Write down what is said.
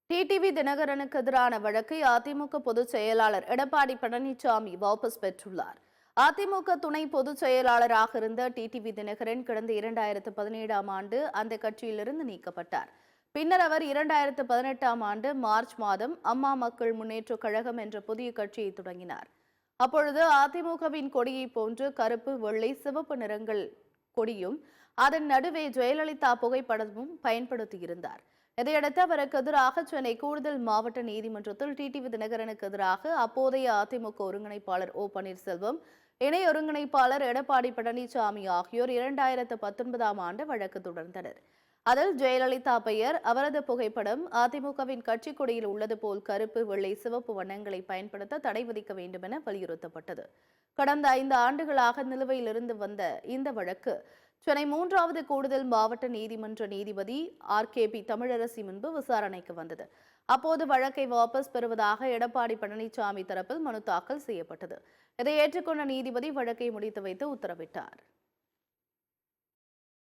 TTV தினகரனுக்கு எதிரான வழக்கை அதிமுக பொதுச் செயலாளர் எடப்பாடி பழனிசாமி வாபஸ் பெற்றுள்ளார். அதிமுக துணை பொதுச் செயலாளராக இருந்த டிடிவி தினகரன் கடந்த 2017ஆம் ஆண்டு அந்த கட்சியிலிருந்து நீக்கப்பட்டார். பின்னர் அவர் 2018ஆம் ஆண்டு மார்ச் மாதம் அம்மா மக்கள் முன்னேற்றக் கழகம் என்ற புதிய கட்சியை தொடங்கினார். அப்பொழுது அதிமுகவின் கொடியை போன்று கருப்பு, வெள்ளை, சிவப்பு நிறங்கள் கொடியும் அதன் நடுவே ஜெயலலிதா புகைப்படமும் பயன்படுத்தியிருந்தார். இதையடுத்து அவருக்கு எதிராக சென்னை கூடுதல் மாவட்ட நீதிமன்றத்தில் டிடிவி தினகரனுக்கு எதிராக அப்போதைய அதிமுக ஒருங்கிணைப்பாளர் ஓ பன்னீர்செல்வம், இணை ஒருங்கிணைப்பாளர் எடப்பாடி பழனிசாமி ஆகியோர் 2019ஆம் ஆண்டு வழக்கு தொடர்ந்தனர். அதில் ஜெயலலிதா பெயர், அவரது புகைப்படம் அதிமுகவின் கட்சி கொடியில் உள்ளது போல் கருப்பு, வெள்ளை, சிவப்பு வண்ணங்களை பயன்படுத்த தடை விதிக்க வேண்டும் என வலியுறுத்தப்பட்டது. கடந்த 5 ஆண்டுகளாக நிலுவையில் இருந்து வந்த இந்த வழக்கு சென்னை 3வது கூடுதல் மாவட்ட நீதிமன்ற நீதிபதி RKP தமிழரசி முன்பு விசாரணைக்கு வந்தது. அப்போது வழக்கை வாபஸ் பெறுவதாக எடப்பாடி பழனிசாமி தரப்பில் மனு தாக்கல் செய்யப்பட்டது. இதை ஏற்றுக்கொண்ட நீதிபதி வழக்கை முடித்து வைத்து உத்தரவிட்டார்.